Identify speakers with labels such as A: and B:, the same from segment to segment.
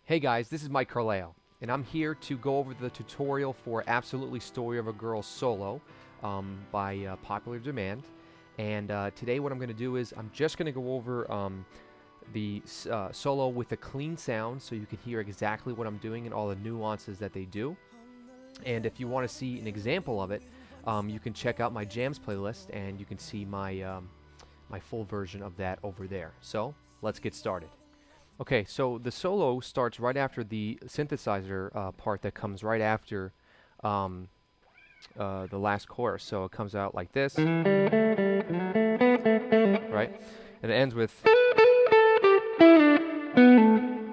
A: Hey guys, this is Mike Carleo, and I'm here to go over the tutorial for Absolutely Story of a Girl Solo by popular demand. And today what I'm going to do is I'm just going to go over the solo with a clean sound so you can hear exactly what I'm doing and all the nuances that they do. And if you want to see an example of it, you can check out my jams playlist and you can see my, my full version of that over there. So let's get started. Okay, so the solo starts right after the synthesizer part that comes right after the last chorus. So it comes out like this, right? And it ends with,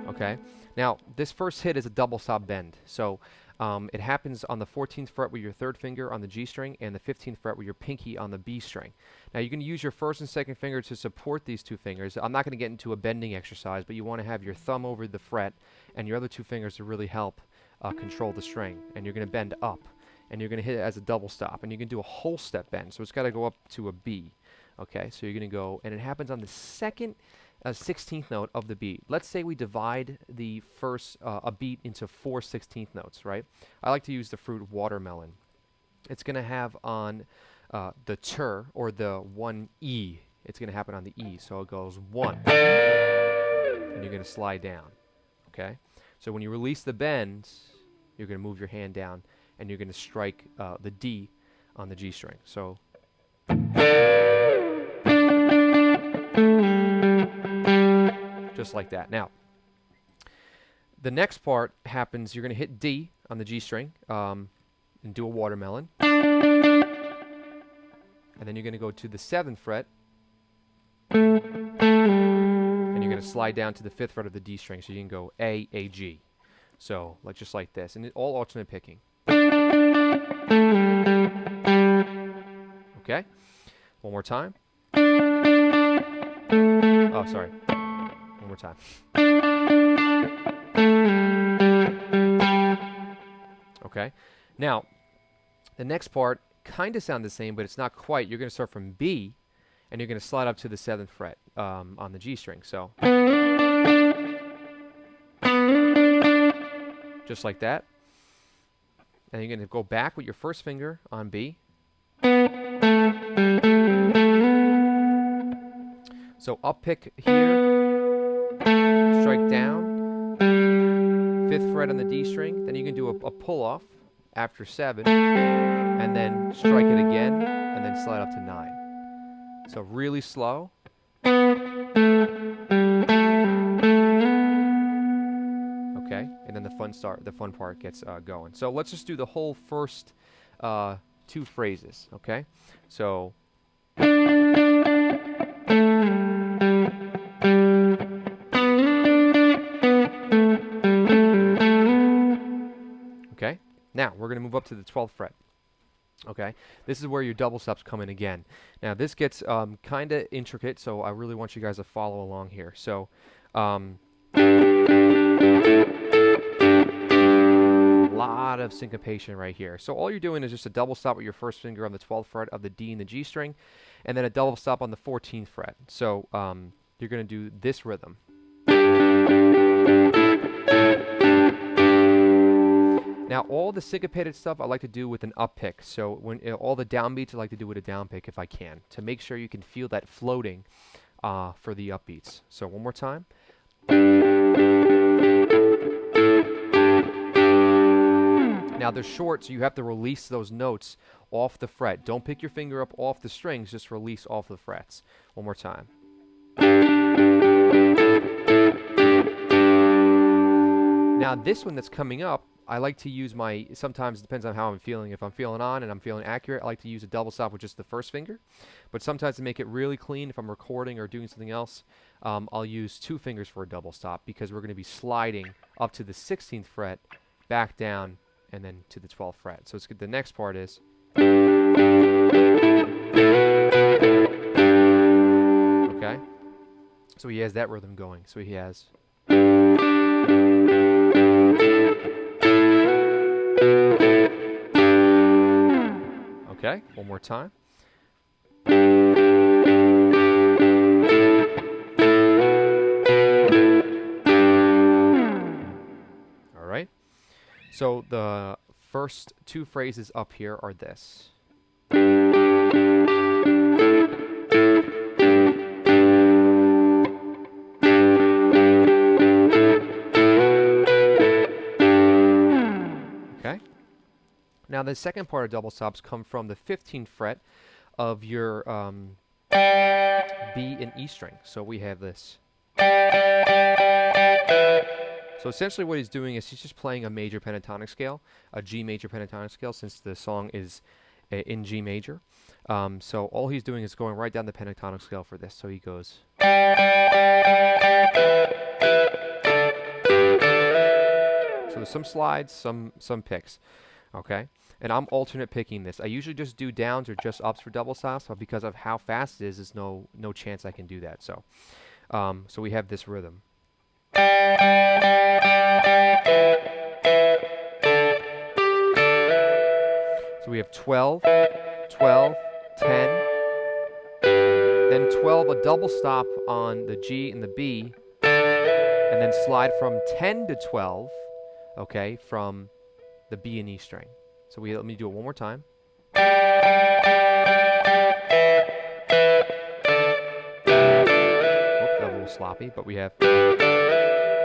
A: okay? Now, this first hit is a double stop bend. So it happens on the 14th fret with your third finger on the G string and the 15th fret with your pinky on the B string. Now you can use your first and second finger to support these two fingers. I'm not going to get into a bending exercise, but you want to have your thumb over the fret and your other two fingers to really help control the string. And you're going to bend up and you're going to hit it as a double stop, and you can do a whole step bend. So it's got to go up to a B. Okay, so you're going to go, and it happens on the second 16th note of the beat. Let's say we divide the first a beat into 4 16th notes, right? I like to use the fruit watermelon. It's going to have on the ter, or the 1 E. It's going to happen on the E. So it goes 1, and you're going to slide down. Okay? So when you release the bend, you're going to move your hand down, and you're going to strike the D on the G string. So just like that. Now, the next part happens, you're going to hit D on the G string and do a watermelon. And then you're going to go to the 7th fret. And you're going to slide down to the 5th fret of the D string. So you can go A, A, G. So, like just like this. And all alternate picking. Okay? One more time. Oh, sorry. One more time. Okay. Now, the next part kind of sound the same, but it's not quite. You're going to start from B, and you're going to slide up to the 7th fret on the G string. So, just like that. And you're going to go back with your first finger on B. So up pick here, strike down, 5th fret on the D string, then you can do a pull off after 7, and then strike it again, and then slide up to 9. So really slow. Okay, and then the fun part gets going. So let's just do the whole first 2 phrases, okay? So okay, now we're going to move up to the 12th fret. Okay, this is where your double stops come in again. Now this gets kind of intricate, so I really want you guys to follow along here. So a lot of syncopation right here. So all you're doing is just a double stop with your first finger on the 12th fret of the D and the G string, and then a double stop on the 14th fret. So you're going to do this rhythm. Now, all the syncopated stuff I like to do with an up pick. So when all the downbeats I like to do with a down pick if I can, to make sure you can feel that floating for the upbeats. So one more time. Now they're short, so you have to release those notes off the fret. Don't pick your finger up off the strings, just release off the frets. One more time. Now this one that's coming up, I like to use sometimes it depends on how I'm feeling. If I'm feeling on and I'm feeling accurate, I like to use a double stop with just the first finger. But sometimes to make it really clean, if I'm recording or doing something else, I'll use 2 fingers for a double stop, because we're going to be sliding up to the 16th fret, back down, and then to the 12th fret. So the next part is. Okay? So he has that rhythm going. So he has. Okay, one more time. So the first two phrases up here are this. Okay? Now the second part of double stops come from the 15th fret of your B and E string. So we have this. So essentially what he's doing is he's just playing a major pentatonic scale, a G major pentatonic scale, since the song is in G major. So all he's doing is going right down the pentatonic scale for this. So he goes. So there's some slides, some picks, okay? And I'm alternate picking this. I usually just do downs or just ups for double stops, but because of how fast it is, there's no chance I can do that. So, so we have this rhythm. So we have 12, 12, 10, then 12 a double stop on the G and the B, and then slide from 10 to 12, okay, from the B and E string. So let me do it one more time. Whoops, that was a little sloppy, but we have.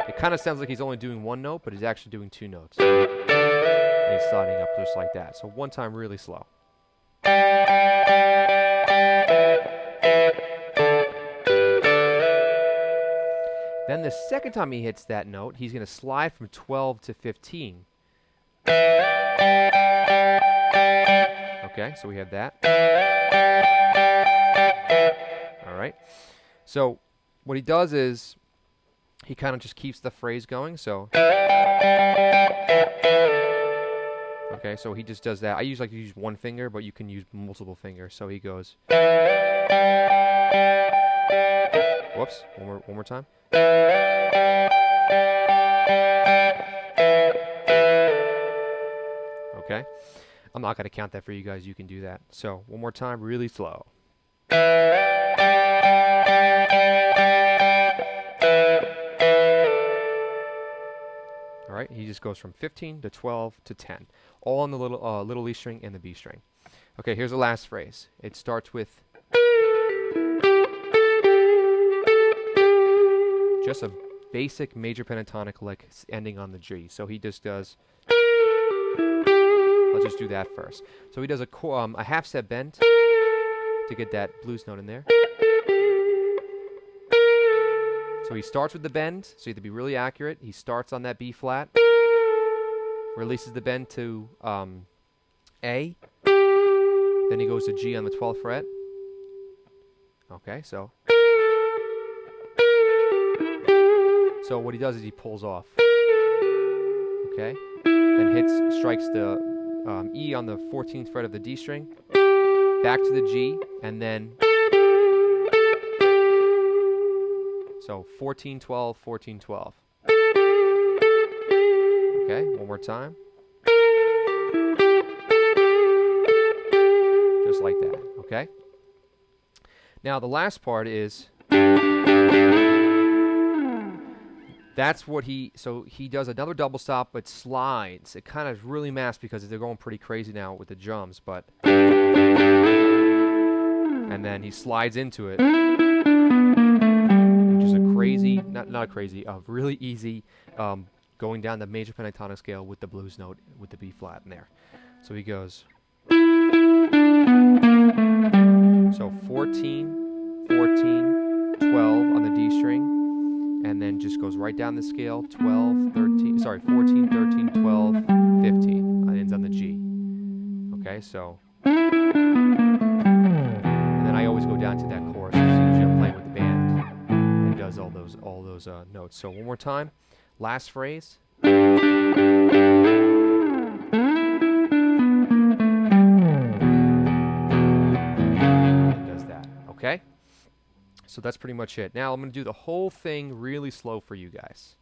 A: It kind of sounds like he's only doing one note, but he's actually doing two notes. And he's sliding up just like that. So one time really slow. Then the second time he hits that note, he's going to slide from 12 to 15. Okay, so we have that. All right. So what he does is he kind of just keeps the phrase going. So, okay, so he just does that. I usually like to use one finger, but you can use multiple fingers. So he goes. Whoops, one more time. Okay, I'm not going to count that for you guys. You can do that. So one more time, really slow. All right, he just goes from 15 to 12 to 10, all on the little E string and the B string. Okay, here's the last phrase. It starts with just a basic major pentatonic lick ending on the G. So he just does. I'll just do that first. So he does a half step bend to get that blues note in there. So he starts with the bend, so you have to be really accurate. He starts on that B flat, releases the bend to A, then he goes to G on the 12th fret. Okay, so what he does is he pulls off. Okay, then strikes the E on the 14th fret of the D string, back to the G, and then so 14, 12, 14, 12. Okay, one more time. Just like that, okay? Now the last part is that's what he does another double stop but slides. It kind of really masks because they're going pretty crazy now with the drums, but and then he slides into it. Which is a crazy, really easy going down the major pentatonic scale with the blues note with the B flat in there. So he goes so 14, 14, 12 on the D string. And then just goes right down the scale, 14, 13, 12, 15. It ends on the G. Okay, so. And then I always go down to that chorus, because usually I'm playing with the band. And it does all those notes. So one more time, last phrase. It does that, okay? So that's pretty much it. Now I'm going to do the whole thing really slow for you guys.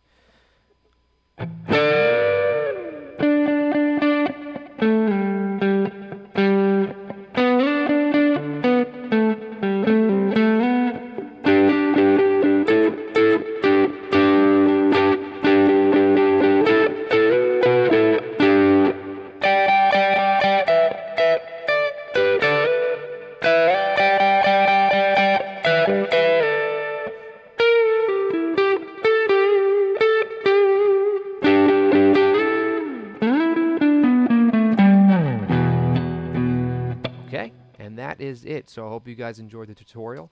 A: that is it. So I hope you guys enjoyed the tutorial.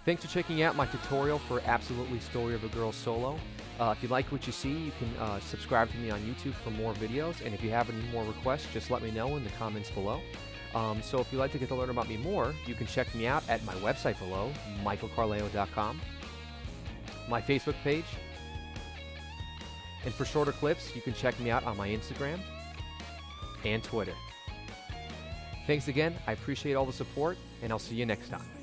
A: Thanks for checking out my tutorial for Absolutely Story of a Girl Solo. If you like what you see, you can subscribe to me on YouTube for more videos, and if you have any more requests, just let me know in the comments below. So if you'd like to get to learn about me more, you can check me out at my website below, michaelcarleo.com, my Facebook page, and for shorter clips, you can check me out on my Instagram and Twitter. Thanks again, I appreciate all the support, and I'll see you next time.